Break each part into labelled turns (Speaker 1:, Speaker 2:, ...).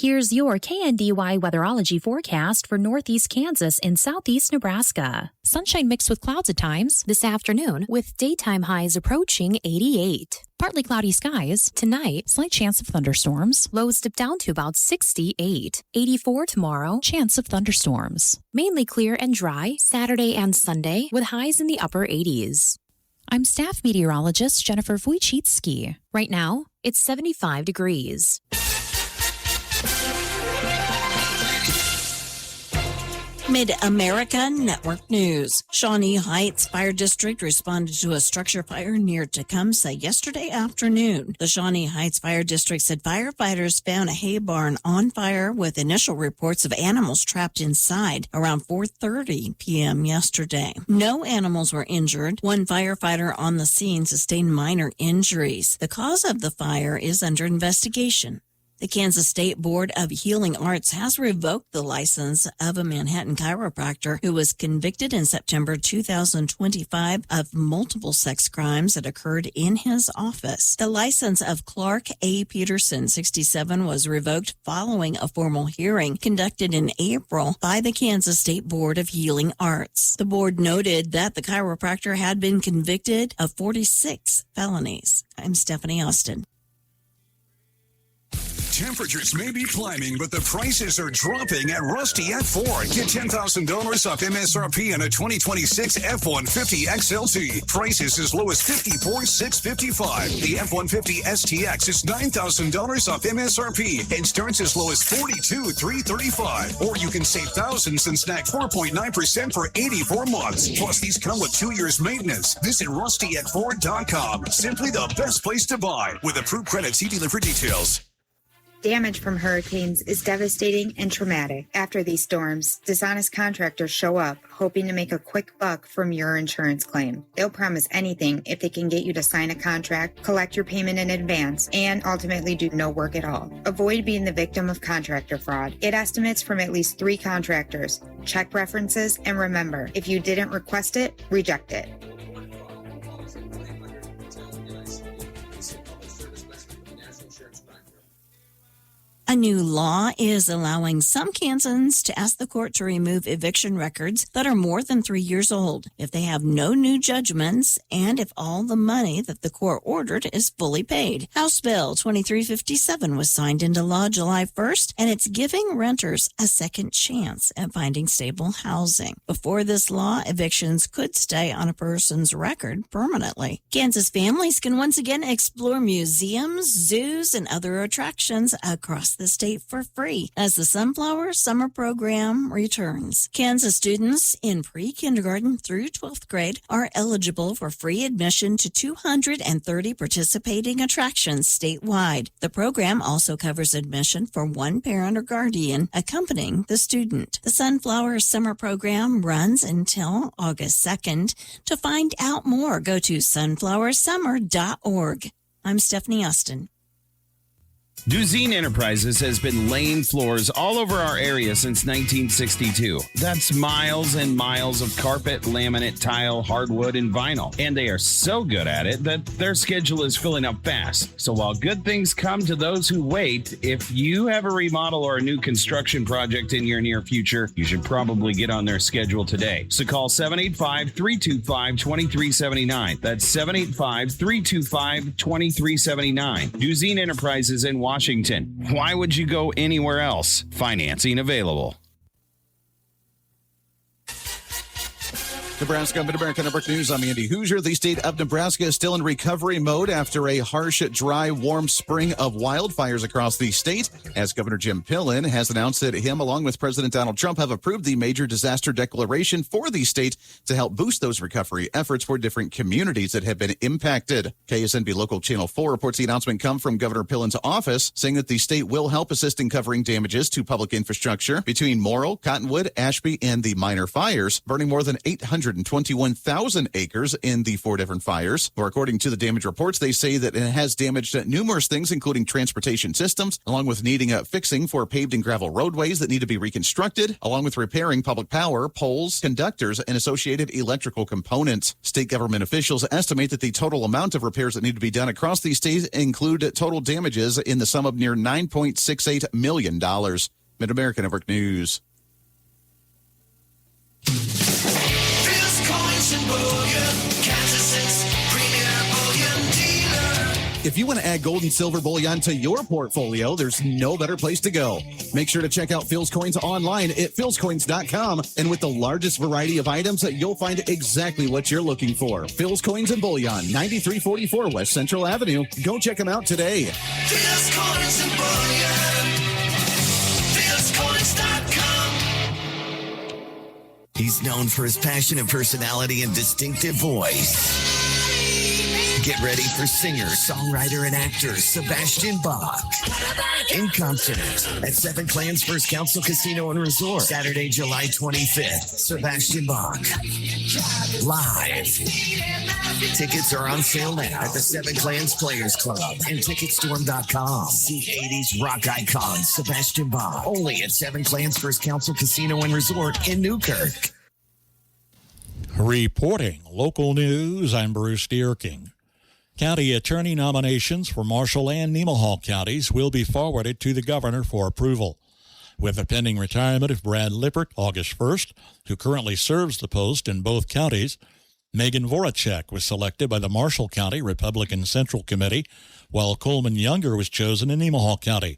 Speaker 1: Here's your KNDY weatherology forecast for northeast Kansas and southeast Nebraska. Sunshine mixed with clouds at times this afternoon, with daytime highs approaching 88. Partly cloudy skies. Tonight, slight chance of thunderstorms. Lows dip down to about 68. 84 tomorrow, chance of thunderstorms. Mainly clear and dry Saturday and Sunday, with highs in the upper 80s. I'm staff meteorologist Jennifer Wojcicki. Right now, it's 75 degrees.
Speaker 2: Mid-America Network News. Shawnee Heights Fire District responded to a structure fire near Tecumseh yesterday afternoon. The Shawnee Heights Fire District said firefighters found a hay barn on fire with initial reports of animals trapped inside around 4:30 p.m. yesterday. No animals were injured. One firefighter on the scene sustained minor injuries. The cause of the fire is under investigation. The Kansas State Board of Healing Arts has revoked the license of a Manhattan chiropractor who was convicted in September 2025 of multiple sex crimes that occurred in his office. The license of Clark A. Peterson, 67, was revoked following a formal hearing conducted in April by the Kansas State Board of Healing Arts. The board noted that the chiropractor had been convicted of 46 felonies. I'm Stephanie Austin.
Speaker 3: Temperatures may be climbing, but the prices are dropping at Rusty at Ford. Get $10,000 off MSRP on a 2026 F-150 XLT. Prices as low as $54,655. The F-150 STX is $9,000 off MSRP and starts as low as $42,335. Or you can save thousands and snag 4.9% for 84 months. Plus, these come with 2 years maintenance. Visit RustyAtFord.com. Simply the best place to buy. With approved credit, see dealer for details.
Speaker 4: Damage from hurricanes is devastating and traumatic. After these storms, dishonest contractors show up, hoping to make a quick buck from your insurance claim. They'll promise anything if they can get you to sign a contract, collect your payment in advance, and ultimately do no work at all. Avoid being the victim of contractor fraud. Get estimates from at least 3 contractors. Check references, and remember, if you didn't request it, reject it.
Speaker 2: A new law is allowing some Kansans to ask the court to remove eviction records that are more than 3 years old if they have no new judgments and if all the money that the court ordered is fully paid. House Bill 2357 was signed into law July 1st, and it's giving renters a second chance at finding stable housing. Before this law, evictions could stay on a person's record permanently. Kansas families can once again explore museums, zoos, and other attractions across the state for free as the Sunflower Summer Program returns. Kansas students in pre-kindergarten through 12th grade are eligible for free admission to 230 participating attractions statewide. The program also covers admission for one parent or guardian accompanying the student. The Sunflower Summer Program runs until August 2nd. To find out more, go to sunflowersummer.org. I'm Stephanie Austin.
Speaker 5: Duzine Enterprises has been laying floors all over our area since 1962. That's miles and miles of carpet, laminate, tile, hardwood, and vinyl. And they are so good at it that their schedule is filling up fast. So while good things come to those who wait, if you have a remodel or a new construction project in your near future, you should probably get on their schedule today. So call 785-325-2379. That's 785-325-2379. Duzine Enterprises in Washington. Why would you go anywhere else? Financing available.
Speaker 6: Nebraska Mid-America Network News. I'm Andy Hoosier. The state of Nebraska is still in recovery mode after a harsh, dry, warm spring of wildfires across the state, as Governor Jim Pillen has announced that him, along with President Donald Trump, have approved the major disaster declaration for the state to help boost those recovery efforts for different communities that have been impacted. KSNB Local Channel 4 reports the announcement come from Governor Pillen's office, saying that the state will help assist in covering damages to public infrastructure between Morrill, Cottonwood, Ashby, and the minor fires, burning more than 800 121,000 acres in the 4 different fires. Or according to the damage reports, they say that it has damaged numerous things, including transportation systems, along with needing fixing for paved and gravel roadways that need to be reconstructed, along with repairing public power, poles, conductors, and associated electrical components. State government officials estimate that the total amount of repairs that need to be done across these states include total damages in the sum of near $9.68 million. Mid-America Network News. If you want to add gold and silver bullion to your portfolio, there's no better place to go. Make sure to check out Phil's Coins online at philscoins.com. And with the largest variety of items, you'll find exactly what you're looking for. Phil's Coins and Bullion, 9344 West Central Avenue. Go check them out today.
Speaker 7: Phil's Coins and Bullion. philscoins.com. He's known for his passionate personality and distinctive voice. Get ready for singer, songwriter, and actor Sebastian Bach in concert at Seven Clans First Council Casino and Resort, Saturday, July 25th. Sebastian Bach live. Tickets are on sale now at the Seven Clans Players Club and Ticketstorm.com. See 80s rock icon Sebastian Bach only at Seven Clans First Council Casino and Resort in Newkirk.
Speaker 8: Reporting local news, I'm Bruce Dierking. County attorney nominations for Marshall and Nemaha counties will be forwarded to the governor for approval. With the pending retirement of Brad Lippert August 1st, who currently serves the post in both counties, Megan Voracek was selected by the Marshall County Republican Central Committee, while Coleman Younger was chosen in Nemaha County.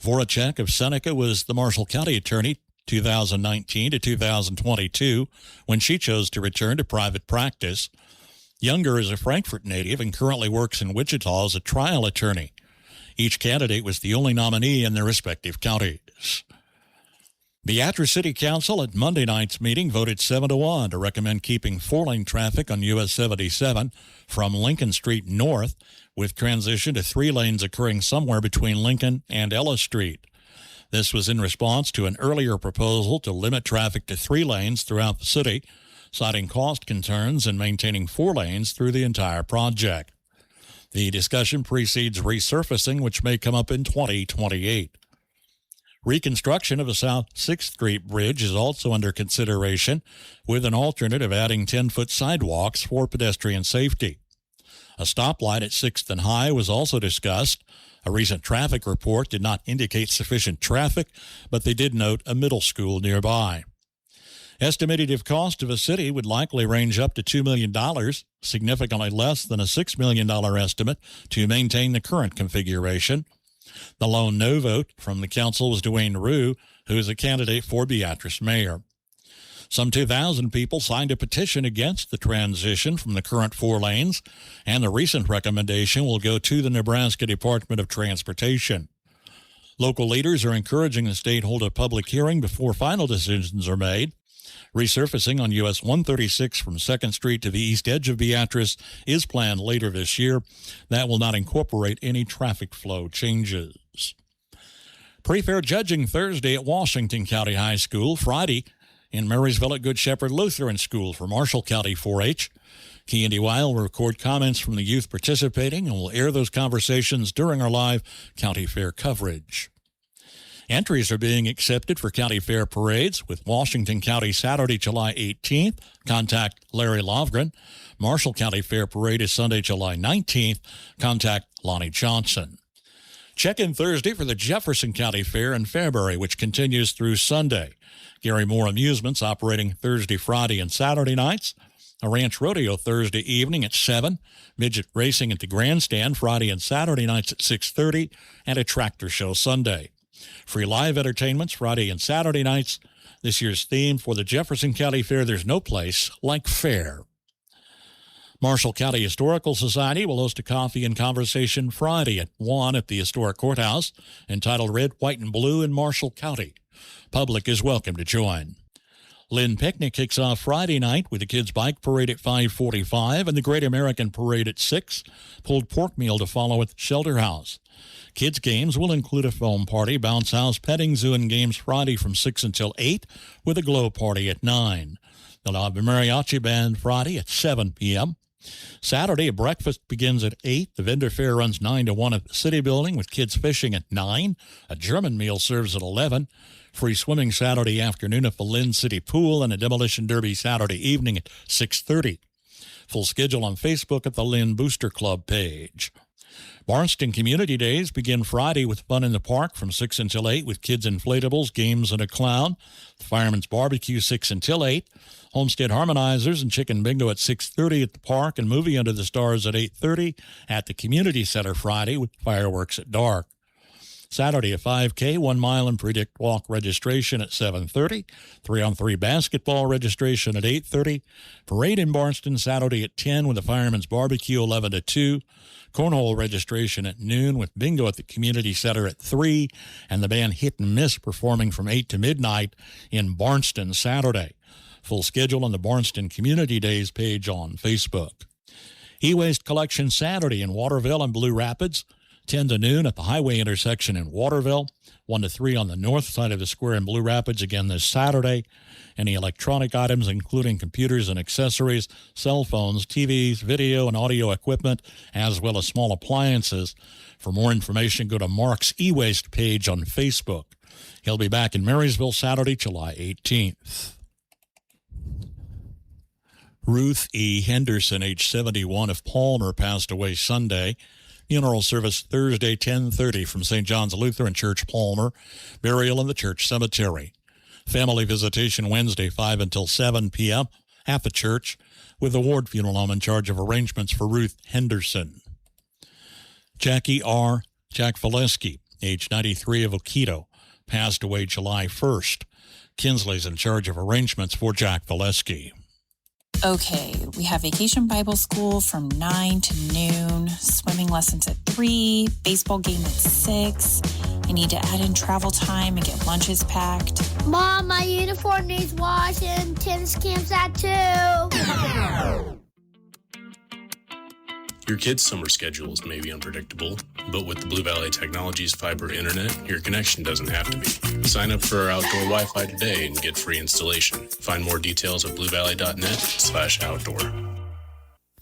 Speaker 8: Voracek of Seneca was the Marshall County attorney 2019 to 2022 when she chose to return to private practice. Younger is a Frankfort native and currently works in Wichita as a trial attorney. Each candidate was the only nominee in their respective counties. Beatrice City Council at Monday night's meeting voted 7-1 to recommend keeping 4-lane traffic on US 77 from Lincoln Street north, with transition to 3 lanes occurring somewhere between Lincoln and Ellis Street. This was in response to an earlier proposal to limit traffic to 3 lanes throughout the city, citing cost concerns and maintaining 4 lanes through the entire project. The discussion precedes resurfacing, which may come up in 2028. Reconstruction of the South 6th Street Bridge is also under consideration, with an alternative adding 10-foot sidewalks for pedestrian safety. A stoplight at 6th and High was also discussed. A recent traffic report did not indicate sufficient traffic, but they did note a middle school nearby. Estimated cost of a city would likely range up to $2 million, significantly less than a $6 million estimate to maintain the current configuration. The lone no vote from the council was Dwayne Rue, who is a candidate for Beatrice mayor. Some 2,000 people signed a petition against the transition from the current 4 lanes, and the recent recommendation will go to the Nebraska Department of Transportation. Local leaders are encouraging the state hold a public hearing before final decisions are made. Resurfacing on US 136 from 2nd Street to the east edge of Beatrice is planned later this year. That will not incorporate any traffic flow changes. Pre-fair judging Thursday at Washington County High School, Friday in Marysville at Good Shepherd Lutheran School for Marshall County 4-H. KNDY will record comments from the youth participating and will air those conversations during our live county fair coverage. Entries are being accepted for county fair parades with Washington County Saturday, July 18th. Contact Larry Lovgren. Marshall County Fair Parade is Sunday, July 19th. Contact Lonnie Johnson. Check-in Thursday for the Jefferson County Fair in Fairbury, which continues through Sunday. Gary Moore Amusements operating Thursday, Friday, and Saturday nights. A ranch rodeo Thursday evening at 7. Midget racing at the grandstand Friday and Saturday nights at 6:30. And a tractor show Sunday. Free live entertainments Friday and Saturday nights. This year's theme for the Jefferson County Fair, there's no place like fair. Marshall County Historical Society will host a coffee and conversation Friday at 1 at the Historic Courthouse, entitled Red, White, and Blue in Marshall County. Public is welcome to join. Lynn Picnic kicks off Friday night with the Kids Bike Parade at 5:45 and the Great American Parade at 6. Pulled pork meal to follow at Shelter House. Kids' games will include a foam party, bounce house, petting zoo, and games Friday from 6 until 8 with a glow party at 9. They'll have a mariachi band Friday at 7 p.m. Saturday, breakfast begins at 8. The vendor fair runs 9 to 1 at the City Building with kids fishing at 9. A German meal serves at 11. Free swimming Saturday afternoon at the Lynn City Pool and a demolition derby Saturday evening at 6:30. Full schedule on Facebook at the Lynn Booster Club page. Barnston Community Days begin Friday with fun in the park from 6 until 8 with kids' inflatables, games, and a clown. The Fireman's Barbecue 6 until 8. Homestead Harmonizers and Chicken Bingo at 6:30 at the park and Movie Under the Stars at 8:30 at the Community Center Friday with fireworks at dark. Saturday, a 5K, 1 mile and Predict Walk registration at 7:30. 3-on-3 basketball registration at 8:30. Parade in Barnston Saturday at 10 with the Fireman's Barbecue 11 to 2. Cornhole registration at noon with bingo at the Community Center at 3. And the band Hit and Miss performing from 8 to midnight in Barnston Saturday. Full schedule on the Barnston Community Days page on Facebook. E-Waste Collection Saturday in Waterville and Blue Rapids. 10 to noon at the highway intersection in Waterville, 1 to 3 on the north side of the square in Blue Rapids again this Saturday. Any electronic items, including computers and accessories, cell phones, TVs, video and audio equipment, as well as small appliances. For more information, go to Mark's E-Waste page on Facebook. He'll be back in Marysville Saturday, July 18th. Ruth E. Henderson, age 71, of Palmer, passed away Sunday. Funeral service Thursday, 10:30 from St. John's Lutheran Church, Palmer. Burial in the church cemetery. Family visitation Wednesday, 5 until 7 p.m. at the church, with the Ward Funeral Home in charge of arrangements for Ruth Henderson. Jackie R. Jack Valesky, age 93, of Oquito, passed away July 1st. Kinsley's in charge of arrangements for Jack Valesky.
Speaker 9: Okay, we have Vacation Bible School from 9 to noon, swimming lessons at 3, baseball game at 6. I need to add in travel time and get lunches packed.
Speaker 10: Mom, my uniform needs wash and tennis camp's at 2.
Speaker 11: Your kid's summer schedules may be unpredictable, but with the Blue Valley Technologies fiber internet, your connection doesn't have to be. Sign up for our outdoor Wi-Fi today and get free installation. Find more details at bluevalley.net/outdoor.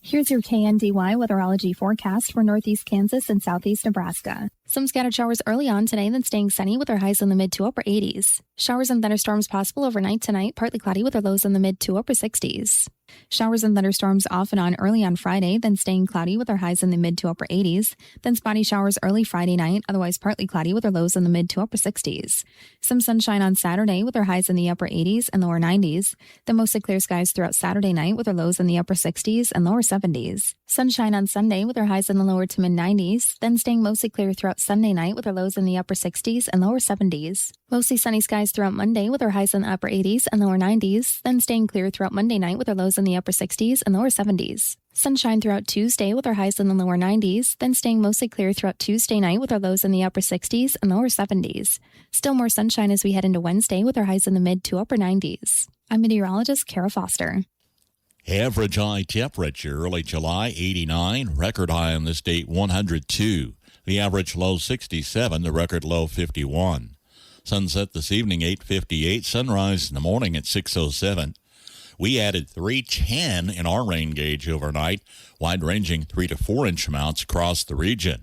Speaker 12: Here's your KNDY weatherology forecast for northeast Kansas and southeast Nebraska. Some scattered showers early on today, then staying sunny with our highs in the mid to upper 80s. Showers and thunderstorms possible overnight tonight, partly cloudy with our lows in the mid to upper 60s. Showers and thunderstorms off and on early on Friday, then staying cloudy with our highs in the mid to upper 80s. Then spotty showers early Friday night, otherwise partly cloudy with our lows in the mid to upper 60s. Some sunshine on Saturday with our highs in the upper 80s and lower 90s. Then mostly clear skies throughout Saturday night with our lows in the upper 60s and lower 70s. Sunshine on Sunday with our highs in the lower to mid 90s. Then staying mostly clear throughout Sunday night with our lows in the upper 60s and lower 70s. Mostly sunny skies throughout Monday with our highs in the upper 80s and lower 90s. Then staying clear throughout Monday night with our lows in the upper 60s and lower 70s. Sunshine throughout Tuesday with our highs in the lower 90s, then staying mostly clear throughout Tuesday night with our lows in the upper 60s and lower 70s. Still more sunshine as we head into Wednesday with our highs in the mid to upper 90s. I'm meteorologist Kara Foster.
Speaker 8: Average high temperature early July 89, record high on this date 102. The average low 67, the record low 51. Sunset this evening 8:58, sunrise in the morning at 6:07. We added 310 in our rain gauge overnight, wide-ranging 3 to 4 inch amounts across the region.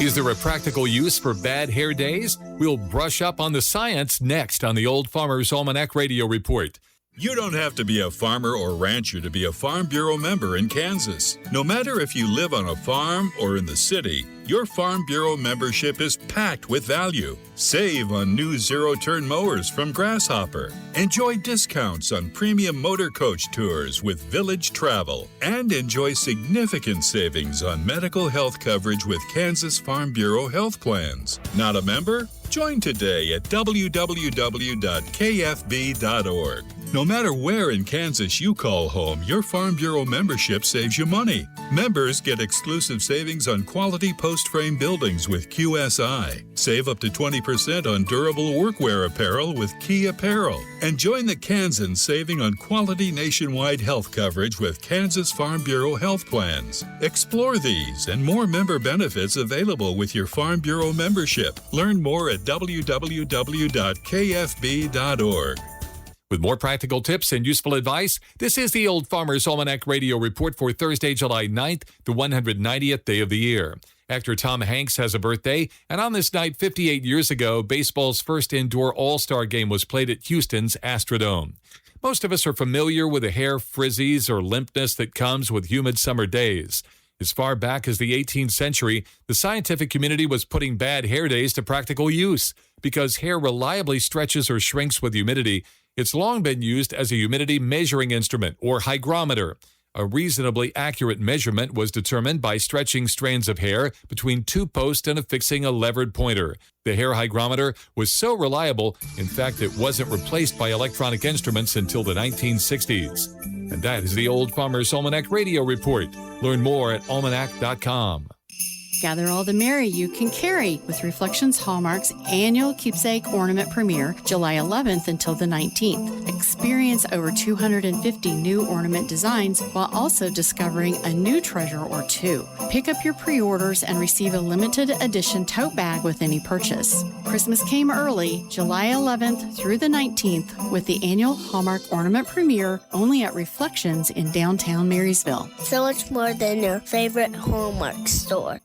Speaker 13: Is there a practical use for bad hair days? We'll brush up on the science next on the Old Farmer's Almanac Radio Report.
Speaker 14: You don't have to be a farmer or rancher to be a Farm Bureau member in Kansas. No matter if you live on a farm or in the city, your Farm Bureau membership is packed with value. Save on new zero-turn mowers from Grasshopper. Enjoy discounts on premium motor coach tours with Village Travel. And enjoy significant savings on medical health coverage with Kansas Farm Bureau health plans. Not a member? Join today at www.kfb.org. No matter where in Kansas you call home, your Farm Bureau membership saves you money. Members get exclusive savings on quality post-frame buildings with QSI. Save up to 20% on durable workwear apparel with Key Apparel. And join the Kansans saving on quality nationwide health coverage with Kansas Farm Bureau health plans. Explore these and more member benefits available with your Farm Bureau membership. Learn more at www.kfb.org.
Speaker 13: With more practical tips and useful advice, this is the Old Farmer's Almanac Radio Report for Thursday, July 9th, the 190th day of the year. Actor Tom Hanks has a birthday, and on this night 58 years ago, baseball's first indoor All-Star game was played at Houston's Astrodome. Most of us are familiar with the hair frizzies or limpness that comes with humid summer days. As far back as the 18th century, the scientific community was putting bad hair days to practical use. Because hair reliably stretches or shrinks with humidity, it's long been used as a humidity measuring instrument, or hygrometer. A reasonably accurate measurement was determined by stretching strands of hair between two posts and affixing a levered pointer. The hair hygrometer was so reliable, in fact, it wasn't replaced by electronic instruments until the 1960s. And that is the Old Farmer's Almanac Radio Report. Learn more at almanac.com.
Speaker 15: Gather all the merry you can carry with Reflections Hallmark's annual Keepsake Ornament Premiere, July 11th until the 19th. Experience over 250 new ornament designs while also discovering a new treasure or two. Pick up your pre-orders and receive a limited edition tote bag with any purchase. Christmas came early, July 11th through the 19th, with the annual Hallmark Ornament Premiere only at Reflections in downtown Marysville.
Speaker 10: So much more than your favorite Hallmark store.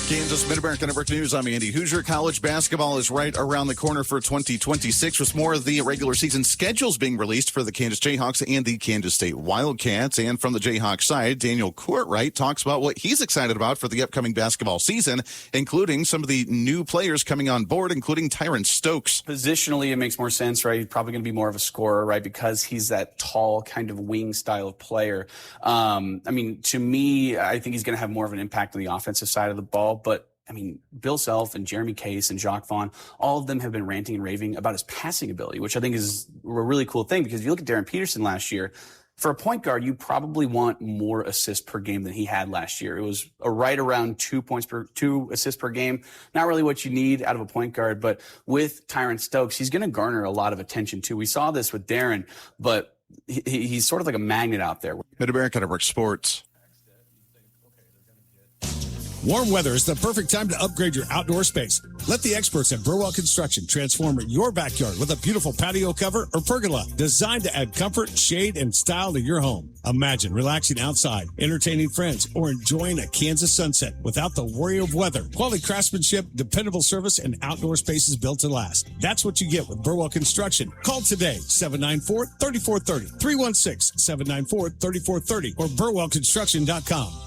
Speaker 6: Kansas Mid-American Network News. I'm Andy Hoosier. College basketball is right around the corner for 2026, with more of the regular season schedules being released for the Kansas Jayhawks and the Kansas State Wildcats. And from the Jayhawks side, Daniel Courtwright talks about what he's excited about for the upcoming basketball season, including some of the new players coming on board, including Tyron Stokes.
Speaker 16: Positionally, it makes more sense, right? He's probably going to be more of a scorer, right? Because he's that tall kind of wing style of player. To me, I think he's going to have more of an impact on the offensive side of the ball. But, Bill Self and Jeremy Case and Jacques Vaughn, all of them have been ranting and raving about his passing ability, which I think is a really cool thing, because if you look at Darren Peterson last year, for a point guard, you probably want more assists per game than he had last year. It was right around 2 assists per game. Not really what you need out of a point guard, but with Tyron Stokes, he's going to garner a lot of attention too. We saw this with Darren, but he's sort of like a magnet out there.
Speaker 6: Mid-American Network Sports.
Speaker 17: Warm weather is the perfect time to upgrade your outdoor space. Let the experts at Burwell Construction transform your backyard with a beautiful patio cover or pergola designed to add comfort, shade, and style to your home. Imagine relaxing outside, entertaining friends, or enjoying a Kansas sunset without the worry of weather. Quality craftsmanship, dependable service, and outdoor spaces built to last. That's what you get with Burwell Construction. Call today, 794-3430, 316-794-3430, or burwellconstruction.com.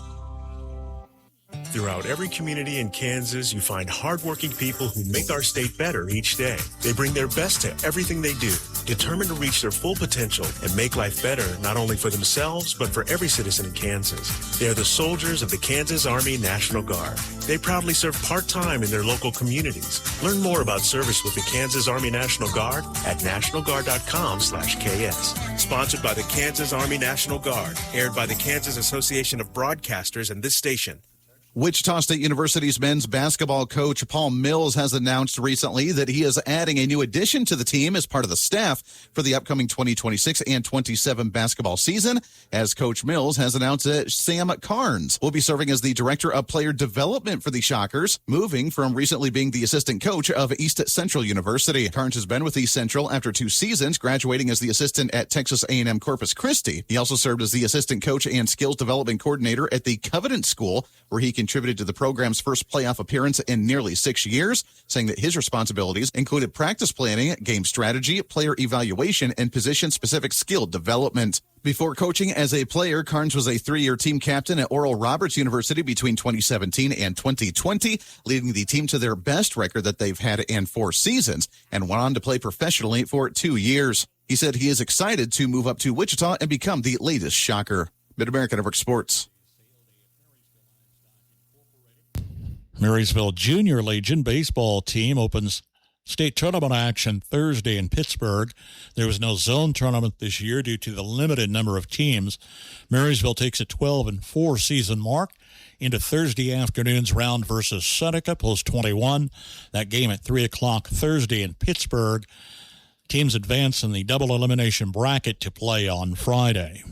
Speaker 18: Throughout every community in Kansas, you find hardworking people who make our state better each day. They bring their best to everything they do, determined to reach their full potential and make life better, not only for themselves, but for every citizen in Kansas. They are the soldiers of the Kansas Army National Guard. They proudly serve part-time in their local communities. Learn more about service with the Kansas Army National Guard at nationalguard.com/KS. Sponsored by the Kansas Army National Guard, aired by the Kansas Association of Broadcasters and this station.
Speaker 6: Wichita State University's men's basketball coach Paul Mills has announced recently that he is adding a new addition to the team as part of the staff for the upcoming 2026 and 27 basketball season. As Coach Mills has announced that Sam Carnes will be serving as the director of player development for the Shockers, moving from recently being the assistant coach of East Central University. Carnes has been with East Central after 2 seasons, graduating as the assistant at Texas A&M Corpus Christi. He also served as the assistant coach and skills development coordinator at the Covenant School, where he contributed to the program's first playoff appearance in nearly 6 years, saying that his responsibilities included practice planning, game strategy, player evaluation, and position-specific skill development. Before coaching as a player, Carnes was a 3-year team captain at Oral Roberts University between 2017 and 2020, leading the team to their best record that they've had in 4 seasons, and went on to play professionally for 2 years. He said he is excited to move up to Wichita and become the latest Shocker. Mid-American Network Sports.
Speaker 8: Marysville Junior Legion baseball team opens State tournament action Thursday in Pittsburgh. There was no zone tournament this year due to the limited number of teams. Marysville takes a 12-4 season mark into Thursday afternoon's round versus Seneca, Post 21. That game at 3 o'clock Thursday in Pittsburgh. Teams advance in the double elimination bracket to play on Friday.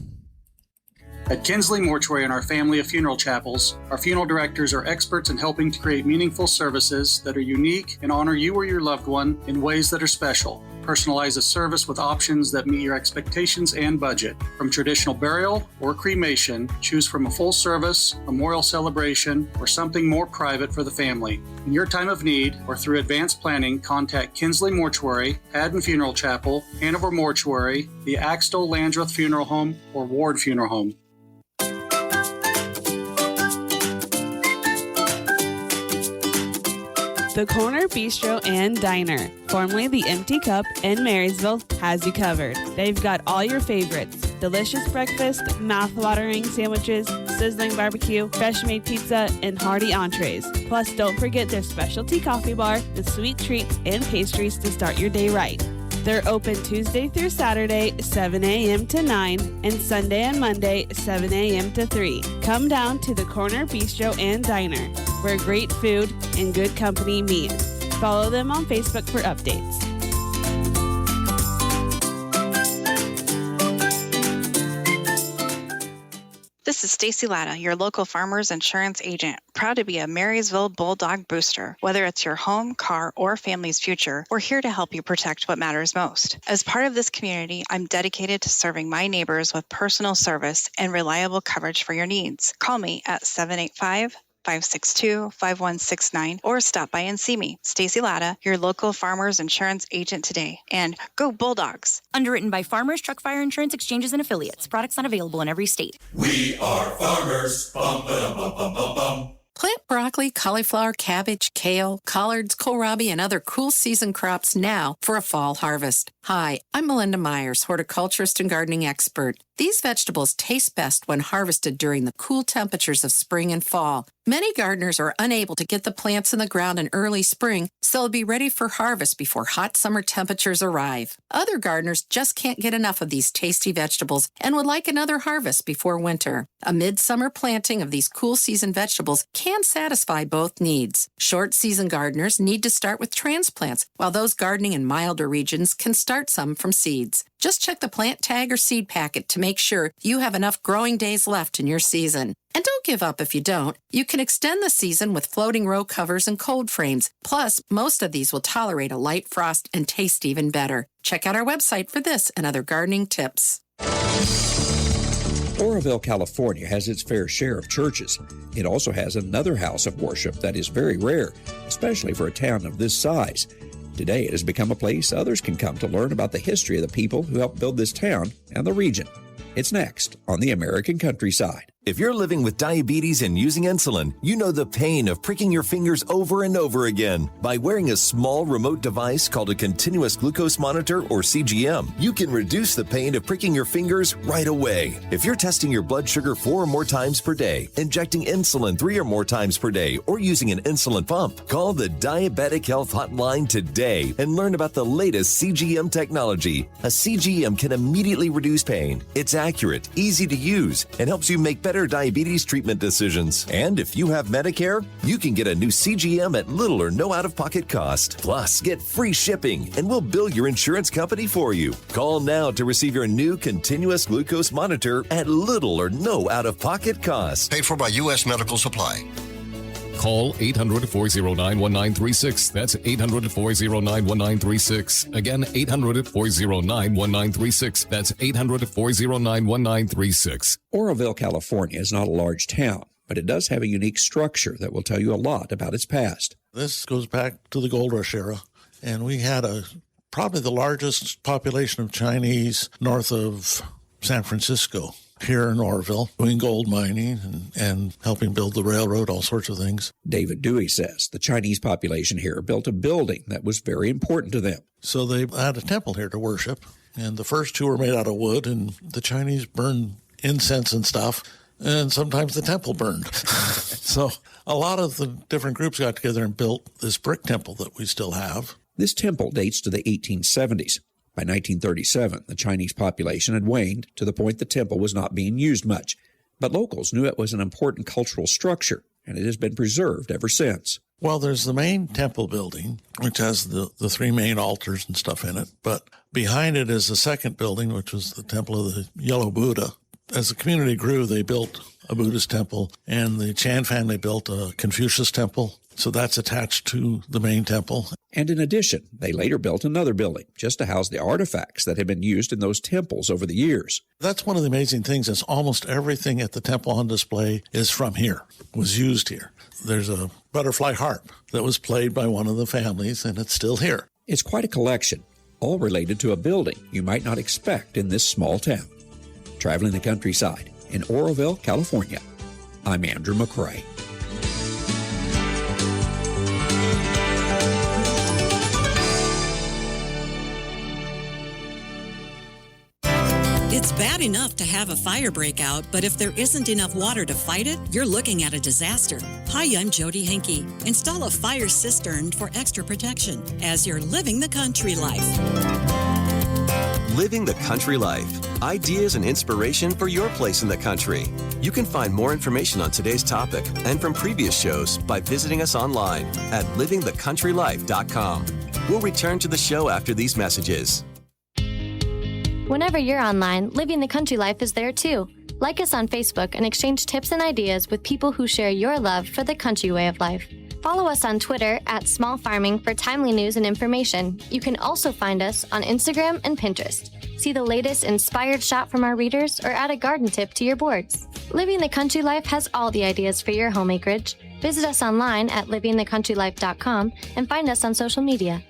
Speaker 19: At Kinsley Mortuary and our family of funeral chapels, our funeral directors are experts in helping to create meaningful services that are unique and honor you or your loved one in ways that are special. Personalize a service with options that meet your expectations and budget. From traditional burial or cremation, choose from a full service, memorial celebration, or something more private for the family. In your time of need or through advanced planning, contact Kinsley Mortuary, Haddon Funeral Chapel, Hanover Mortuary, the Axtell Landreth Funeral Home, or Ward Funeral Home.
Speaker 20: The Corner Bistro and Diner, formerly the Empty Cup in Marysville, has you covered. They've got all your favorites: delicious breakfast, mouth-watering sandwiches, sizzling barbecue, fresh-made pizza, and hearty entrees. Plus, don't forget their specialty coffee bar, the sweet treats, and pastries to start your day right. They're open Tuesday through Saturday, 7 a.m. to 9, and Sunday and Monday, 7 a.m. to 3. Come down to the Corner Bistro and Diner, where great food and good company meet. Follow them on Facebook for updates.
Speaker 21: This is Stacy Latta, your local farmers insurance agent. Proud to be a Marysville Bulldog booster. Whether it's your home, car, or family's future, we're here to help you protect what matters most. As part of this community, I'm dedicated to serving my neighbors with personal service and reliable coverage for your needs. Call me at 785-562-5169 or stop by and see me. Stacy Latta, your local farmers insurance agent today. And go Bulldogs.
Speaker 1: Underwritten by Farmers Truck Fire Insurance Exchanges and Affiliates. Products not available in every state.
Speaker 22: We are farmers. Bum, ba, bum, bum, bum, bum.
Speaker 23: Plant broccoli, cauliflower, cabbage, kale, collards, kohlrabi, and other cool season crops now for a fall harvest. Hi, I'm Melinda Myers, horticulturist and gardening expert. These vegetables taste best when harvested during the cool temperatures of spring and fall. Many gardeners are unable to get the plants in the ground in early spring, so they'll be ready for harvest before hot summer temperatures arrive. Other gardeners just can't get enough of these tasty vegetables and would like another harvest before winter. A midsummer planting of these cool season vegetables can satisfy both needs. Short season gardeners need to start with transplants, while those gardening in milder regions can start some from seeds. Just check the plant tag or seed packet to make sure you have enough growing days left in your season. And don't give up if you don't. You can extend the season with floating row covers and cold frames. Plus, most of these will tolerate a light frost and taste even better. Check out our website for this and other gardening tips.
Speaker 24: Oroville, California has its fair share of churches. It also has another house of worship that is very rare, especially for a town of this size. Today, it has become a place others can come to learn about the history of the people who helped build this town and the region. It's next on the American Countryside.
Speaker 25: If you're living with diabetes and using insulin, you know the pain of pricking your fingers over and over again. By wearing a small remote device called a continuous glucose monitor, or CGM, you can reduce the pain of pricking your fingers right away. If you're testing your blood sugar 4 or more times per day, injecting insulin 3 or more times per day, or using an insulin pump, call the Diabetic Health Hotline today and learn about the latest CGM technology. A CGM can immediately reduce pain. It's accurate, easy to use, and helps you make better diabetes treatment decisions. And if you have Medicare, you can get a new CGM at little or no out-of-pocket cost. Plus, get free shipping, and we'll bill your insurance company for you. Call now to receive your new continuous glucose monitor at little or no out-of-pocket cost.
Speaker 26: Paid for by U.S. Medical Supply.
Speaker 27: Call 800-409-1936. That's 800-409-1936. Again, 800-409-1936. That's 800-409-1936.
Speaker 24: Oroville, California is not a large town, but it does have a unique structure that will tell you a lot about its past.
Speaker 28: This goes back to the gold rush era, and we had probably the largest population of Chinese north of San Francisco. Here in Oroville, doing gold mining and helping build the railroad, all sorts of things.
Speaker 24: David Dewey says the Chinese population here built a building that was very important to them.
Speaker 28: So they had a temple here to worship, and the first two were made out of wood, and the Chinese burned incense and stuff, and sometimes the temple burned. So a lot of the different groups got together and built this brick temple that we still have.
Speaker 24: This temple dates to the 1870s. By 1937, the Chinese population had waned to the point the temple was not being used much. But locals knew it was an important cultural structure, and it has been preserved ever since.
Speaker 28: Well, there's the main temple building, which has the three main altars and stuff in it. But behind it is the second building, which was the Temple of the Yellow Buddha. As the community grew, they built a Buddhist temple, and the Chan family built a Confucius temple. So that's attached to the main temple.
Speaker 24: And in addition, they later built another building just to house the artifacts that had been used in those temples over the years.
Speaker 28: That's one of the amazing things is almost everything at the temple on display is from here, was used here. There's a butterfly harp that was played by one of the families, and it's still here.
Speaker 24: It's quite a collection, all related to a building you might not expect in this small town. Traveling the countryside in Oroville, California, I'm Andrew McCrae.
Speaker 2: It's bad enough to have a fire break out, but if there isn't enough water to fight it, you're looking at a disaster. Hi, I'm Jody Henke. Install a fire cistern for extra protection as you're living the country life.
Speaker 3: Living the country life. Ideas and inspiration for your place in the country. You can find more information on today's topic and from previous shows by visiting us online at livingthecountrylife.com. We'll return to the show after these messages.
Speaker 4: Whenever you're online, Living the Country Life is there too. Like us on Facebook and exchange tips and ideas with people who share your love for the country way of life. Follow us on Twitter at Small Farming for timely news and information. You can also find us on Instagram and Pinterest. See the latest inspired shot from our readers or add a garden tip to your boards. Living the Country Life has all the ideas for your home acreage. Visit us online at livingthecountrylife.com and find us on social media.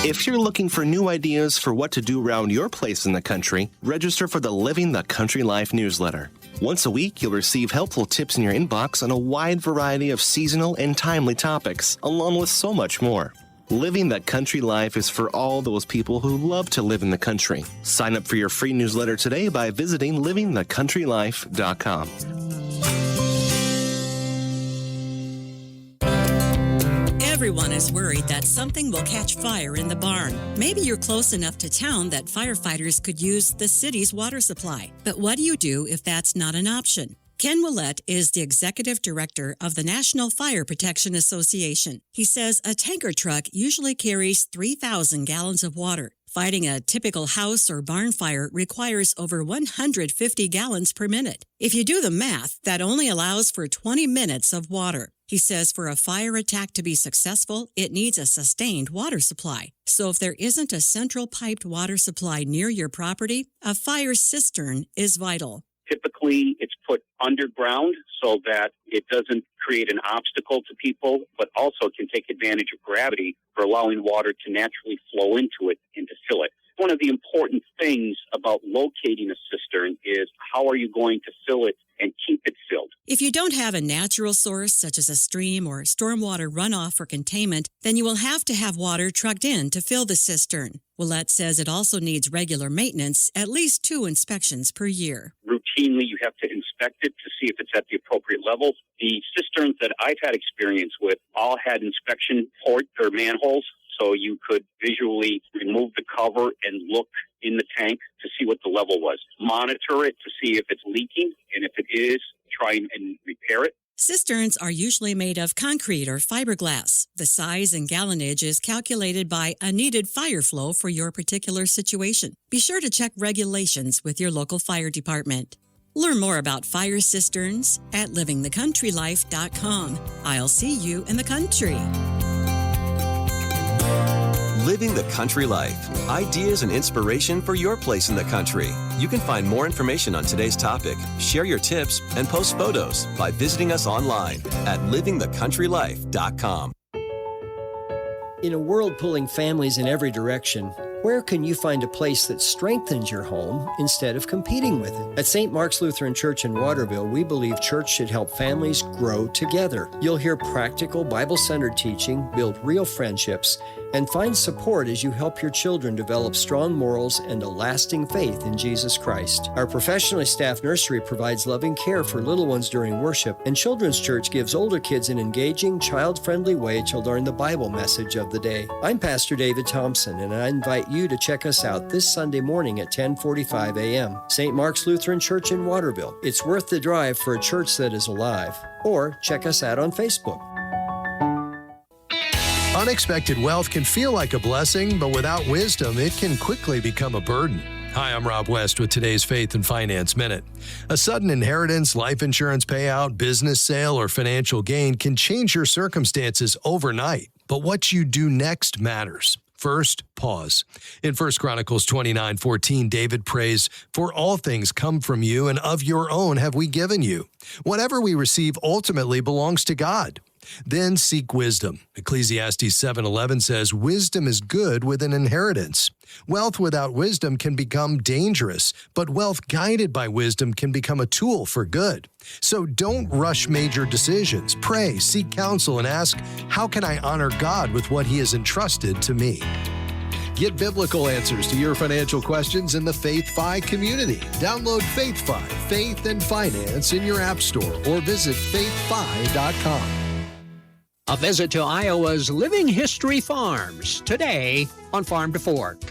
Speaker 5: If you're looking for new ideas for what to do around your place in the country, register for the Living the Country Life newsletter. Once a week, you'll receive helpful tips in your inbox on a wide variety of seasonal and timely topics, along with so much more. Living the Country Life is for all those people who love to live in the country. Sign up for your free newsletter today by visiting livingthecountrylife.com.
Speaker 2: Everyone is worried that something will catch fire in the barn. Maybe you're close enough to town that firefighters could use the city's water supply. But what do you do if that's not an option? Ken Willett is the executive director of the National Fire Protection Association. He says a tanker truck usually carries 3,000 gallons of water. Fighting a typical house or barn fire requires over 150 gallons per minute. If you do the math, that only allows for 20 minutes of water. He says for a fire attack to be successful, it needs a sustained water supply. So if there isn't a central piped water supply near your property, a fire cistern is vital.
Speaker 7: Typically, it's put underground so that it doesn't create an obstacle to people, but also can take advantage of gravity for allowing water to naturally flow into it and to fill it. One of the important things about locating a cistern is how are you going to fill it and keep it filled.
Speaker 2: If you don't have a natural source, such as a stream or stormwater runoff for containment, then you will have to have water trucked in to fill the cistern. Willett says it also needs regular maintenance, at least 2 inspections per year.
Speaker 7: Routinely, you have to inspect it to see if it's at the appropriate level. The cisterns that I've had experience with all had inspection port or manholes, so you could visually remove the cover and look in the tank to see what the level was. Monitor it to see if it's leaking, and if it is, try and repair it.
Speaker 2: Cisterns are usually made of concrete or fiberglass. The size and gallonage is calculated by a needed fire flow for your particular situation. Be sure to check regulations with your local fire department. Learn more about fire cisterns at livingthecountrylife.com. I'll see you in the country.
Speaker 3: Living the Country Life. Ideas and inspiration for your place in the country. You can find more information on today's topic, share your tips, and post photos by visiting us online at livingthecountrylife.com.
Speaker 9: In a world pulling families in every direction, where can you find a place that strengthens your home instead of competing with it? At St. Mark's Lutheran Church in Waterville, we believe church should help families grow together. You'll hear practical, Bible-centered teaching, build real friendships, and find support as you help your children develop strong morals and a lasting faith in Jesus Christ. Our professionally staffed nursery provides loving care for little ones during worship, and Children's Church gives older kids an engaging, child-friendly way to learn the Bible message of the day. I'm Pastor David Thompson, and I invite you to check us out this Sunday morning at 10:45 a.m. St. Mark's Lutheran Church in Waterville. It's worth the drive for a church that is alive. Or check us out on Facebook.
Speaker 10: Unexpected wealth can feel like a blessing, but without wisdom, it can quickly become a burden. Hi, I'm Rob West with today's Faith and Finance Minute. A sudden inheritance, life insurance payout, business sale, or financial gain can change your circumstances overnight. But what you do next matters. First, pause. In 1 Chronicles 29:14, David prays, "For all things come from you, and of your own have we given you." Whatever we receive ultimately belongs to God. Then seek wisdom. Ecclesiastes 7:11 says, "Wisdom is good with an inheritance." Wealth without wisdom can become dangerous, but wealth guided by wisdom can become a tool for good. So don't rush major decisions. Pray, seek counsel, and ask, how can I honor God with what He has entrusted to me? Get biblical answers to your financial questions in the Faith Fi community. Download Faith Fi, Faith and Finance in your app store or visit faithfi.com.
Speaker 11: A visit to Iowa's Living History Farms today on Farm to Fork.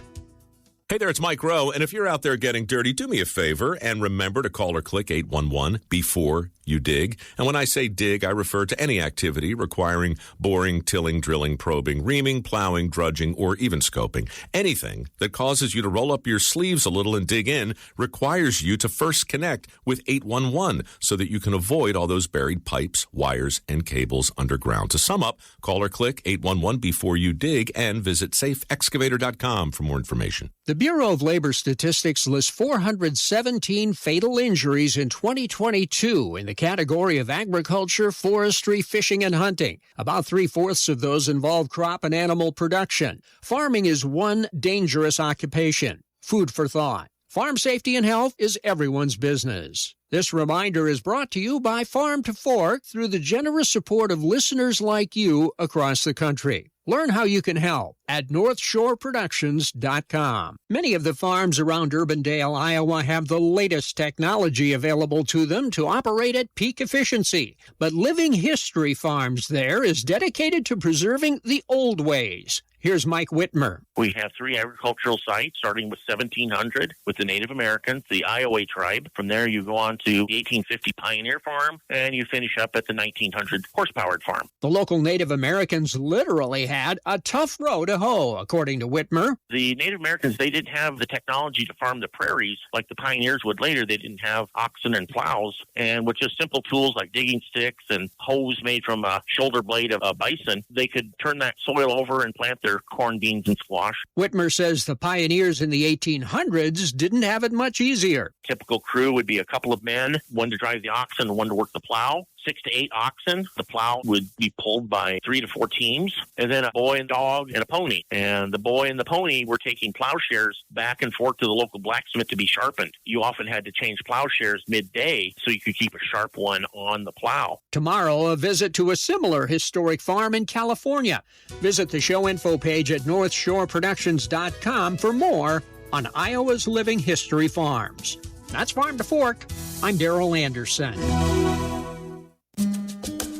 Speaker 12: Hey there, it's Mike Rowe, and if you're out there getting dirty, do me a favor and remember to call or click 811 before you dig. And when I say dig, I refer to any activity requiring boring, tilling, drilling, probing, reaming, plowing, drudging, or even scoping. Anything that causes you to roll up your sleeves a little and dig in requires you to first connect with 811 so that you can avoid all those buried pipes, wires, and cables underground. To sum up, call or click 811 before you dig and visit safeexcavator.com for more information.
Speaker 11: The Bureau of Labor Statistics lists 417 fatal injuries in 2022 in the category of agriculture, forestry, fishing, and hunting. About 3/4 of those involve crop and animal production. Farming is one dangerous occupation. Food for thought. Farm safety and health is everyone's business. This reminder is brought to you by Farm to Fork through the generous support of listeners like you across the country. Learn how you can help at NorthshoreProductions.com. Many of the farms around Urbandale, Iowa have the latest technology available to them to operate at peak efficiency. But Living History Farms there is dedicated to preserving the old ways. Here's Mike Whitmer.
Speaker 13: We have 3 agricultural sites, starting with 1700 with the Native Americans, the Iowa tribe. From there, you go on to the 1850 Pioneer Farm, and you finish up at the 1900 horse-powered farm.
Speaker 11: The local Native Americans literally had a tough row to hoe, according to Whitmer.
Speaker 13: The Native Americans, they didn't have the technology to farm the prairies like the pioneers would later. They didn't have oxen and plows, and with just simple tools like digging sticks and hoes made from a shoulder blade of a bison, they could turn that soil over and plant their corn, beans, and squash.
Speaker 11: Whitmer says the pioneers in the 1800s didn't have it much easier.
Speaker 13: Typical crew would be a couple of men, one to drive the oxen and one to work the plow. 6 to 8 oxen. The plow would be pulled by 3 to 4 teams, and then a boy and dog and a pony. And the boy and the pony were taking plowshares back and forth to the local blacksmith to be sharpened. You often had to change plowshares midday so you could keep a sharp one on the plow.
Speaker 11: Tomorrow, a visit to a similar historic farm in California. Visit the show info page at NorthshoreProductions.com for more on Iowa's Living History Farms. That's Farm to Fork. I'm Darrell Anderson.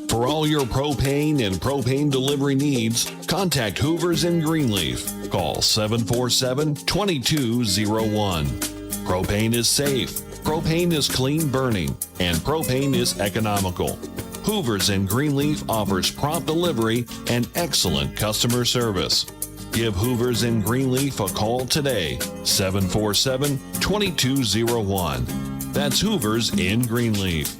Speaker 14: For all your propane and propane delivery needs, contact Hoovers in Greenleaf. Call 747-2201. Propane is safe, propane is clean burning, and propane is economical. Hoovers in Greenleaf offers prompt delivery and excellent customer service. Give Hoovers in Greenleaf a call today, 747-2201. That's Hoovers in Greenleaf.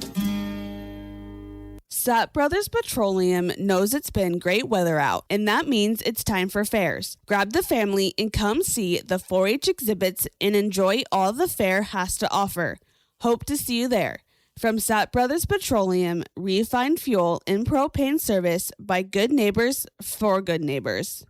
Speaker 20: Sapp Brothers Petroleum knows it's been great weather out, and that means it's time for fairs. Grab the family and come see the 4-H exhibits and enjoy all the fair has to offer. Hope to see you there. From Sapp Brothers Petroleum, refined fuel and propane service by good neighbors for good neighbors.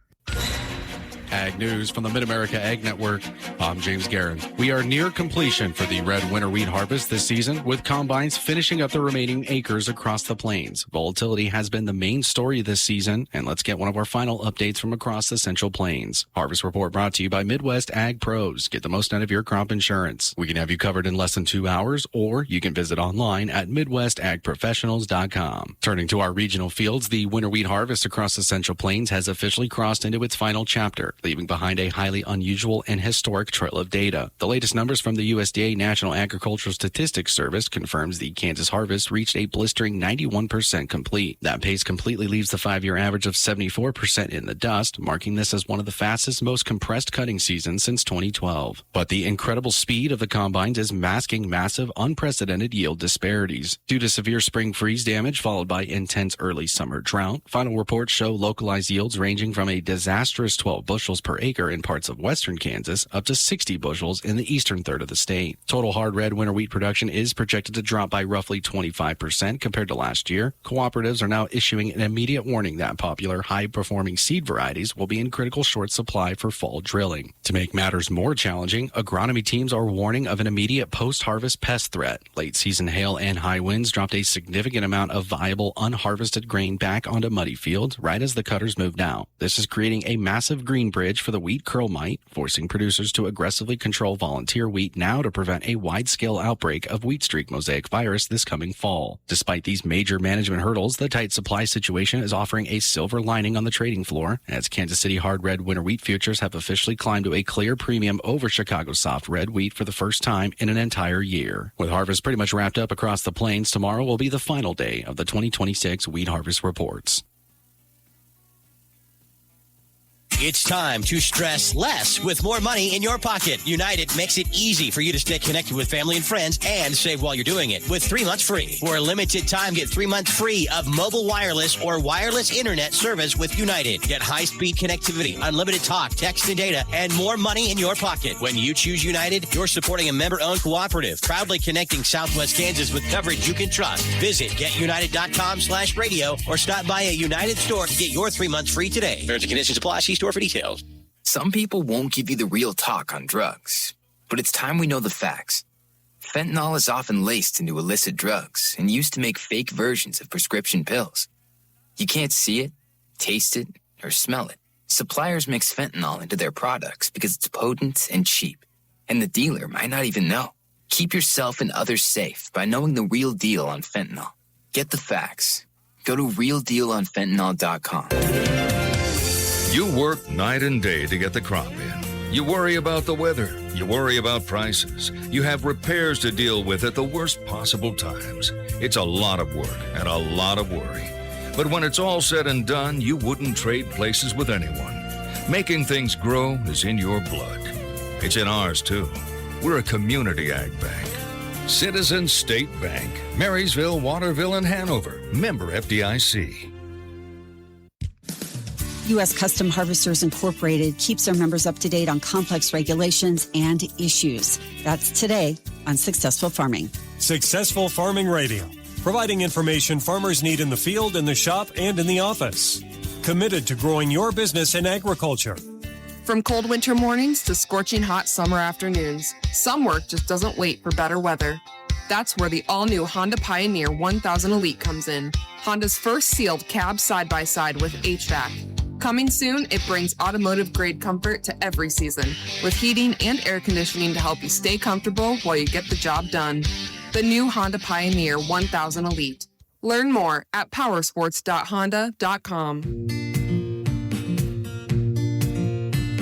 Speaker 6: Ag News from the Mid-America Ag Network. I'm James Guerin. We are near completion for the red winter wheat harvest this season, with combines finishing up the remaining acres across the plains. Volatility has been the main story this season, and let's get one of our final updates from across the Central Plains. Harvest Report brought to you by Midwest Ag Pros. Get the most out of your crop insurance. We can have you covered in less than 2 hours, or you can visit online at MidwestAgProfessionals.com. Turning to our regional fields, the winter wheat harvest across the Central Plains has officially crossed into its final chapter, leaving behind a highly unusual and historic trail of data. The latest numbers from the USDA National Agricultural Statistics Service confirms the Kansas harvest reached a blistering 91% complete. That pace completely leaves the 5-year average of 74% in the dust, marking this as one of the fastest, most compressed cutting seasons since 2012. But the incredible speed of the combines is masking massive, unprecedented yield disparities. Due to severe spring freeze damage followed by intense early summer drought, final reports show localized yields ranging from a disastrous 12 bushels per acre in parts of western Kansas up to 60 bushels in the eastern third of the state. Total hard red winter wheat production is projected to drop by roughly 25% compared to last year. Cooperatives are now issuing an immediate warning that popular high-performing seed varieties will be in critical short supply for fall drilling. To make matters more challenging, agronomy teams are warning of an immediate post-harvest pest threat. Late-season hail and high winds dropped a significant amount of viable unharvested grain back onto muddy fields right as the cutters moved out. This is creating a massive green bridge for the wheat curl mite, forcing producers to aggressively control volunteer wheat now to prevent a wide-scale outbreak of wheat streak mosaic virus this coming fall. Despite these major management hurdles, the tight supply situation is offering a silver lining on the trading floor, as Kansas City hard red winter wheat futures have officially climbed to a clear premium over Chicago soft red wheat for the first time in an entire year. With harvest pretty much wrapped up across the plains, tomorrow will be the final day of the 2026 wheat harvest reports.
Speaker 8: It's time to stress less with more money in your pocket. United makes it easy for you to stay connected with family and friends and save while you're doing it with 3 months free. For a limited time, get 3 months free of mobile wireless or wireless internet service with United. Get high-speed connectivity, unlimited talk, text, and data, and more money in your pocket. When you choose United, you're supporting a member-owned cooperative, proudly connecting Southwest Kansas with coverage you can trust. Visit getunited.com/radio or stop by a United store to get your 3 months free today. Terms and conditions apply. See store for details.
Speaker 15: Some people won't give you the real talk on drugs, but it's time we know the facts. Fentanyl is often laced into illicit drugs and used to make fake versions of prescription pills. You can't see it, taste it, or smell it. Suppliers mix fentanyl into their products because it's potent and cheap, and the dealer might not even know. Keep yourself and others safe by knowing the real deal on fentanyl. Get the facts. Go to realdealonfentanyl.com.
Speaker 16: You work night and day to get the crop in. You worry about the weather. You worry about prices. You have repairs to deal with at the worst possible times. It's a lot of work and a lot of worry. But when it's all said and done, you wouldn't trade places with anyone. Making things grow is in your blood. It's in ours, too. We're a community ag bank. Citizens State Bank. Marysville, Waterville, and Hanover. Member FDIC.
Speaker 17: U.S. Custom Harvesters Incorporated keeps their members up to date on complex regulations and issues. That's today on Successful Farming.
Speaker 18: Successful Farming Radio, providing information farmers need in the field, in the shop, and in the office. Committed to growing your business in agriculture.
Speaker 19: From cold winter mornings to scorching hot summer afternoons, some work just doesn't wait for better weather. That's where the all-new Honda Pioneer 1000 Elite comes in. Honda's first sealed cab side-by-side with HVAC. Coming soon, it brings automotive-grade comfort to every season, with heating and air conditioning to help you stay comfortable while you get the job done. The new Honda Pioneer 1000 Elite. Learn more at powersports.honda.com.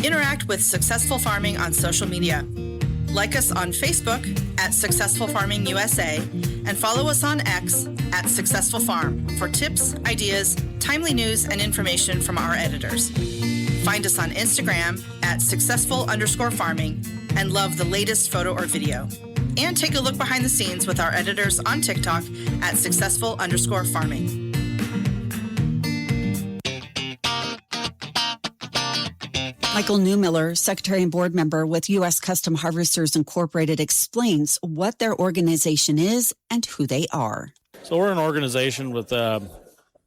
Speaker 27: Interact with Successful Farming on social media. Like us on Facebook at Successful Farming USA and follow us on X at Successful Farm for tips, ideas, timely news, and information from our editors. Find us on Instagram at successful_farming and love the latest photo or video. And take a look behind the scenes with our editors on TikTok at successful_farming.
Speaker 17: Michael Newmiller, Secretary and Board Member with U.S. Custom Harvesters Incorporated, explains what their organization is and who they are.
Speaker 29: So we're an organization with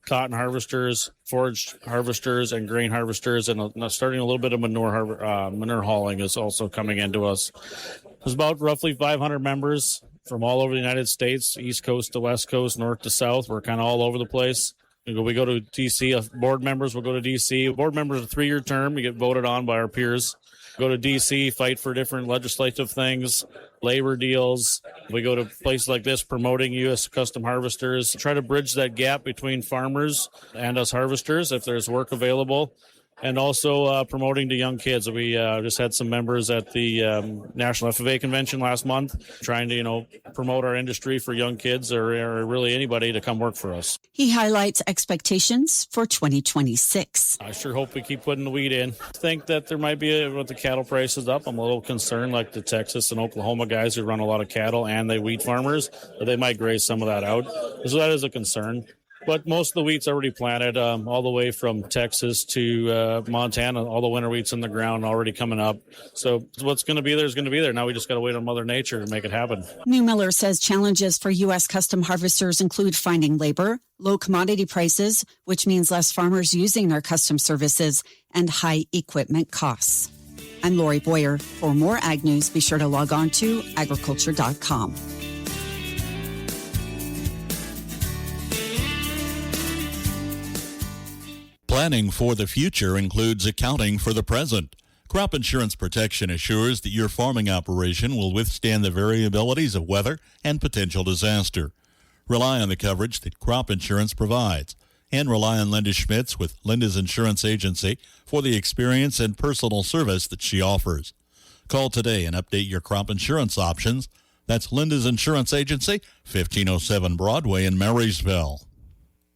Speaker 1: cotton harvesters, forage harvesters, and grain harvesters, and starting a little bit of manure hauling is also coming into us. There's about roughly 500 members from all over the United States, East Coast to West Coast, North to South. We're kind of all over the place. We go to D.C. Board members will go to D.C. Board members a 3-year term. You get voted on by our peers. Go to D.C., fight for different legislative things, labor deals. We go to places like this promoting U.S. custom harvesters, try to bridge that gap between farmers and us harvesters if there's work available. And also promoting to young kids. We just had some members at the National FFA Convention last month trying to, promote our industry for young kids or really anybody to come work for us.
Speaker 17: He highlights expectations for 2026.
Speaker 1: I sure hope we keep putting the wheat in. I think that there might be, with the cattle prices up, I'm a little concerned, like the Texas and Oklahoma guys who run a lot of cattle and they wheat farmers, that they might graze some of that out. So that is a concern. But most of the wheat's already planted, all the way from Texas to Montana. All the winter wheat's in the ground already coming up. So what's going to be there is going to be there. Now we just got to wait on Mother Nature to make it happen.
Speaker 17: Newmiller says challenges for U.S. custom harvesters include finding labor, low commodity prices, which means less farmers using their custom services, and high equipment costs. I'm Lori Boyer. For more Ag News, be sure to log on to agriculture.com.
Speaker 21: Planning for the future includes accounting for the present. Crop insurance protection assures that your farming operation will withstand the variabilities of weather and potential disaster. Rely on the coverage that crop insurance provides, and rely on Linda Schmitz with Linda's Insurance Agency for the experience and personal service that she offers. Call today and update your crop insurance options. That's Linda's Insurance Agency, 1507 Broadway in Marysville.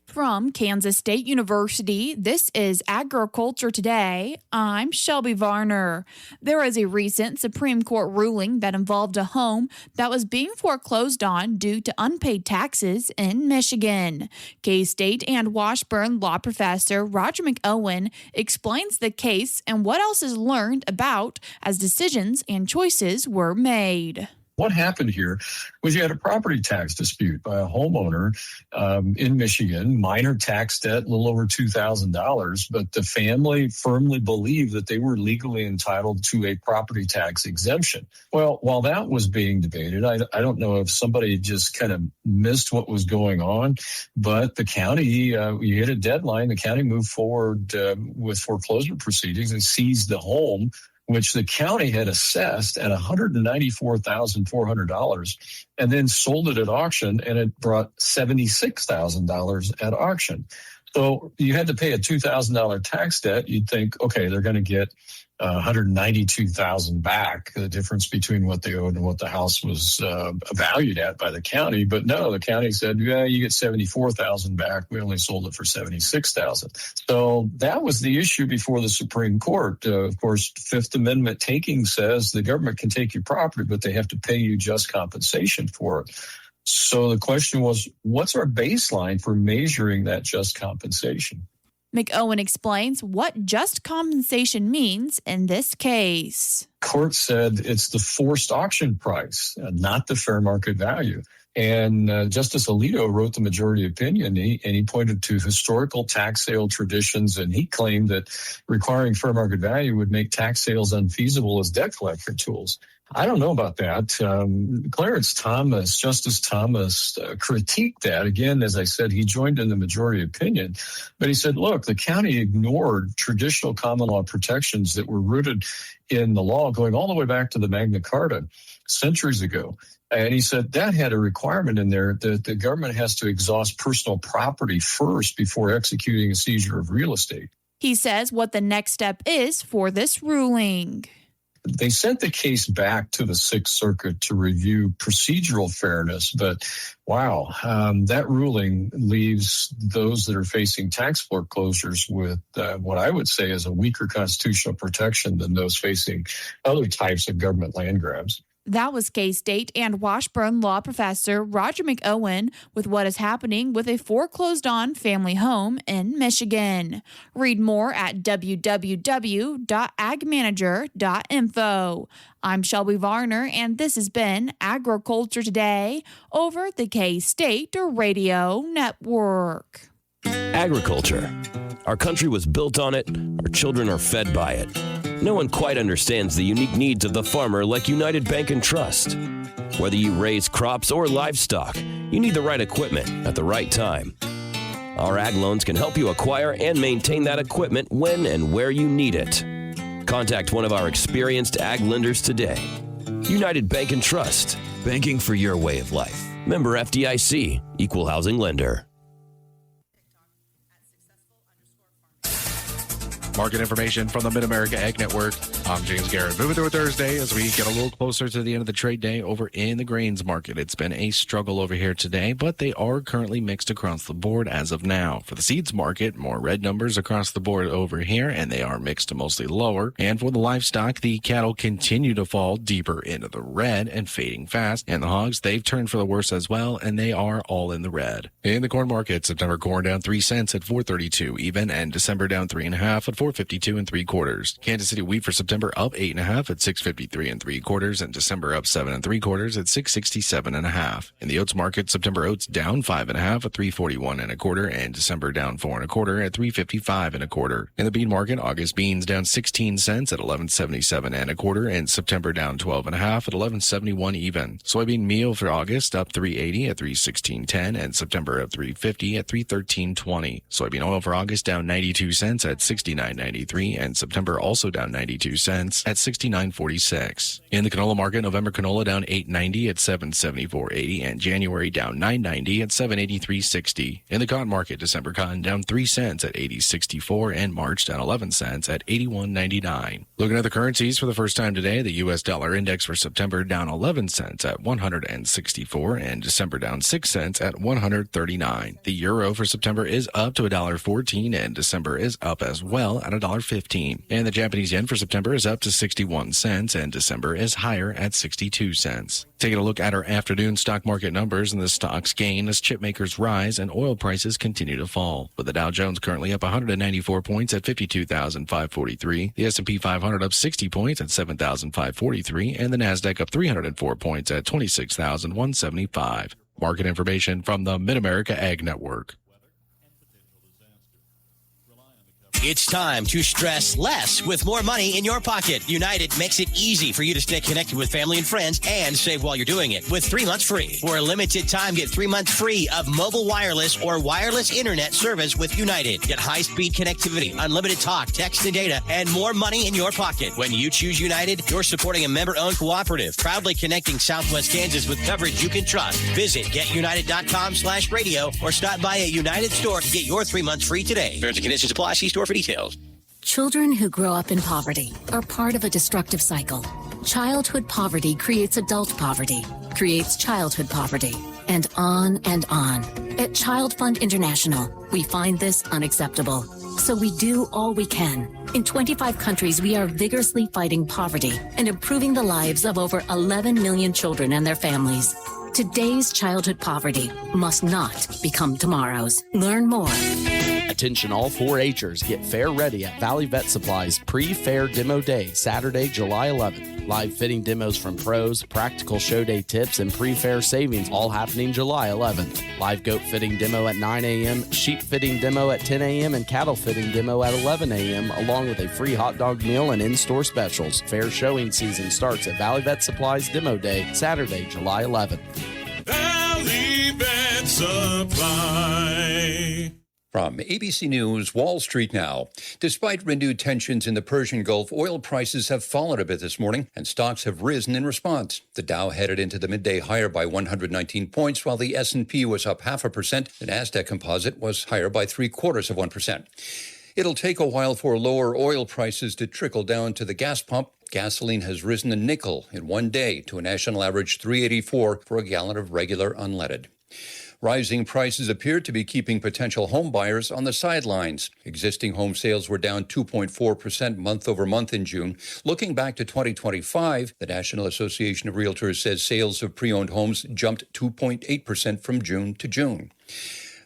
Speaker 22: From Kansas State University, this is Agriculture Today. I'm Shelby Varner. There is a recent Supreme Court ruling that involved a home that was being foreclosed on due to unpaid taxes in Michigan. K-State and Washburn law professor Roger McOwen explains the case and what else is learned about as decisions and choices were made.
Speaker 23: What happened here was you had a property tax dispute by a homeowner in Michigan, minor tax debt, a little over $2,000, but the family firmly believed that they were legally entitled to a property tax exemption. Well, while that was being debated, I don't know if somebody just kind of missed what was going on, but the county, you hit a deadline, the county moved forward with foreclosure proceedings and seized the home, which the county had assessed at $194,400 and then sold it at auction, and it brought $76,000 at auction. So you had to pay a $2,000 tax debt. You'd think, okay, they're going to get $192,000 back, the difference between what they owed and what the house was valued at by the county. But no, the county said, yeah, you get $74,000 back. We only sold it for $76,000. So that was the issue before the Supreme Court. Of course, Fifth Amendment taking says the government can take your property, but they have to pay you just compensation for it. So the question was, what's our baseline for measuring that just compensation?
Speaker 22: McOwen explains what just compensation means in this case.
Speaker 23: Court said it's the forced auction price, not the fair market value. And Justice Alito wrote the majority opinion, and he pointed to historical tax sale traditions, and he claimed that requiring fair market value would make tax sales unfeasible as debt collection tools. I don't know about that. Justice Thomas critiqued that. Again, as I said, he joined in the majority opinion. But he said, look, the county ignored traditional common law protections that were rooted in the law going all the way back to the Magna Carta centuries ago. And he said that had a requirement in there that the government has to exhaust personal property first before executing a seizure of real estate.
Speaker 22: He says what the next step is for this ruling.
Speaker 23: They sent the case back to the Sixth Circuit to review procedural fairness, but wow, that ruling leaves those that are facing tax foreclosures with what I would say is a weaker constitutional protection than those facing other types of government land grabs.
Speaker 22: That was K-State and Washburn law professor Roger McOwen with what is happening with a foreclosed-on family home in Michigan. Read more at www.agmanager.info. I'm Shelby Varner, and this has been Agriculture Today over the K-State Radio Network.
Speaker 2: Agriculture. Our country was built on it. Our children are fed by it. No one quite understands the unique needs of the farmer like United Bank and Trust. Whether you raise crops or livestock, you need the right equipment at the right time. Our ag loans can help you acquire and maintain that equipment when and where you need it. Contact one of our experienced ag lenders today. United Bank and Trust. Banking for your way of life. Member FDIC. Equal housing lender.
Speaker 6: Market information from the Mid-America Ag Network. I'm James Garrett. Moving through a Thursday as we get a little closer to the end of the trade day over in the grains market. It's been a struggle over here today, but they are currently mixed across the board as of now. For the seeds market, more red numbers across the board over here, and they are mixed to mostly lower. And for the livestock, the cattle continue to fall deeper into the red and fading fast. And the hogs, they've turned for the worse as well, and they are all in the red. In the corn market, September corn down 3 cents at $4.32 even, and December down 3.5 at $4.52 3/4. Kansas City wheat for September up 8.5 at $6.53 3/4, and December up 7 3/4 at $6.67.5. In the oats market, September oats down 5.5 at $3.41 1/4, and December down 4 1/4 at $3.55 1/4. In the bean market, August beans down 16 cents at $11.77 1/4, and September down 12.5 at $11.71 even. Soybean meal for August up $3.80 at $3.16.10, and September up $3.50 at $3.13.20. Soybean oil for August down 92 cents at $69.93, and September also down 92 cents at $69.46. In the canola market, November canola down $8.90 at $7.74.80, and January down $9.90 at $7.83.60. In the cotton market, December cotton down 3 cents at $80.64, and March down 11 cents at $81.99. Looking at the currencies for the first time today, the U.S. dollar index for September down 11 cents at 164, and December down 6 cents at 139. The euro for September is up to $1.14, and December is up as well at $1.15. And the Japanese yen for September is up to 61 cents, and December is higher at 62 cents. Taking a look at our afternoon stock market numbers, and the stocks gain as chip makers rise and oil prices continue to fall. With the Dow Jones currently up 194 points at 52,543, the S&P 500 up 60 points at 7,543, and the Nasdaq up 304 points at 26,175. Market information from the Mid-America Ag Network.
Speaker 8: It's time to stress less with more money in your pocket. United makes it easy for you to stay connected with family and friends and save while you're doing it with 3 months free. For a limited time, get 3 months free of mobile wireless or wireless internet service with United. Get high-speed connectivity, unlimited talk, text, and data, and more money in your pocket. When you choose United, you're supporting a member-owned cooperative, proudly connecting Southwest Kansas with coverage you can trust. Visit getunited.com/radio or stop by a United store to get your 3 months free today. Terms and conditions apply. See store for details.
Speaker 4: Children who grow up in poverty are part of a destructive cycle. Childhood poverty creates adult poverty, creates childhood poverty, and on and on. At Child Fund International, we find this unacceptable. So we do all we can. In 25 countries, we are vigorously fighting poverty and improving the lives of over 11 million children and their families. Today's childhood poverty must not become tomorrow's. Learn more.
Speaker 5: Attention all 4-Hers, get fair ready at Valley Vet Supply's Pre-Fair Demo Day, Saturday, July 11th. Live fitting demos from pros, practical show day tips, and pre-fair savings all happening July 11th. Live goat fitting demo at 9 a.m., sheep fitting demo at 10 a.m., and cattle fitting demo at 11 a.m., along with a free hot dog meal and in-store specials. Fair showing season starts at Valley Vet Supply's Demo Day, Saturday, July 11th.
Speaker 7: Valley Vet Supply. From ABC News, Wall Street now. Despite renewed tensions in the Persian Gulf, oil prices have fallen a bit this morning, and stocks have risen in response. The Dow headed into the midday higher by 119 points, while the S&P was up 0.5%. The Nasdaq Composite was higher by 0.75%. It'll take a while for lower oil prices to trickle down to the gas pump. Gasoline has risen a nickel in one day to a national average $3.84 for a gallon of regular unleaded. Rising prices appear to be keeping potential home buyers on the sidelines. Existing home sales were down 2.4% month over month in June. Looking back to 2025, the National Association of Realtors says sales of pre-owned homes jumped 2.8% from June to June.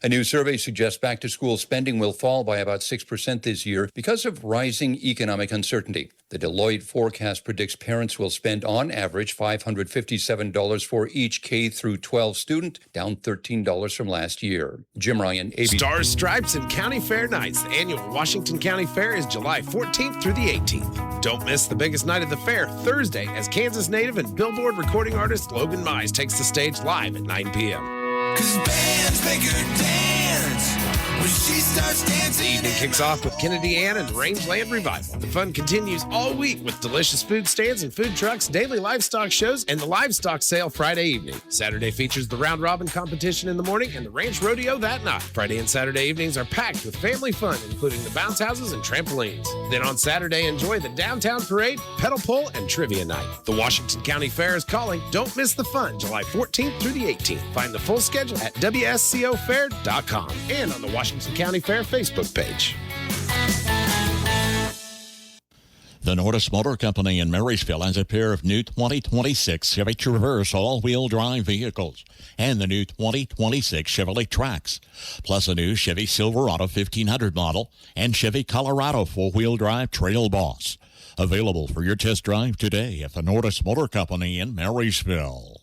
Speaker 7: A new survey suggests back-to-school spending will fall by about 6% this year because of rising economic uncertainty. The Deloitte forecast predicts parents will spend on average $557 for each K through 12 student, down $13 from last year. Jim Ryan, ABC.
Speaker 3: Stars, Stripes, and County Fair Nights. The annual Washington County Fair is July 14th through the 18th. Don't miss the biggest night of the fair, Thursday, as Kansas native and Billboard recording artist Logan Mize takes the stage live at 9 p.m.
Speaker 9: 'Cause bands make her dance when she starts dancing.
Speaker 3: The evening kicks off with KNDY and the Rangeland Revival. The fun continues all week with delicious food stands and food trucks, daily livestock shows, and the livestock sale Friday evening. Saturday features the round robin competition in the morning and the ranch rodeo that night. Friday and Saturday evenings are packed with family fun, including the bounce houses and trampolines. Then on Saturday, enjoy the downtown parade, pedal pull, and trivia night. The Washington County Fair is calling. Don't miss the fun, July 14th through the 18th. Find the full schedule at WSCOfair.com and on the Washington County Fair Facebook page.
Speaker 21: The Nordis Motor Company in Marysville has a pair of new 2026 Chevy Traverse all-wheel drive vehicles and the new 2026 Chevrolet Trax, plus a new Chevy Silverado 1500 model and Chevy Colorado four-wheel drive Trail Boss. Available for your test drive today at the Nordis Motor Company in Marysville.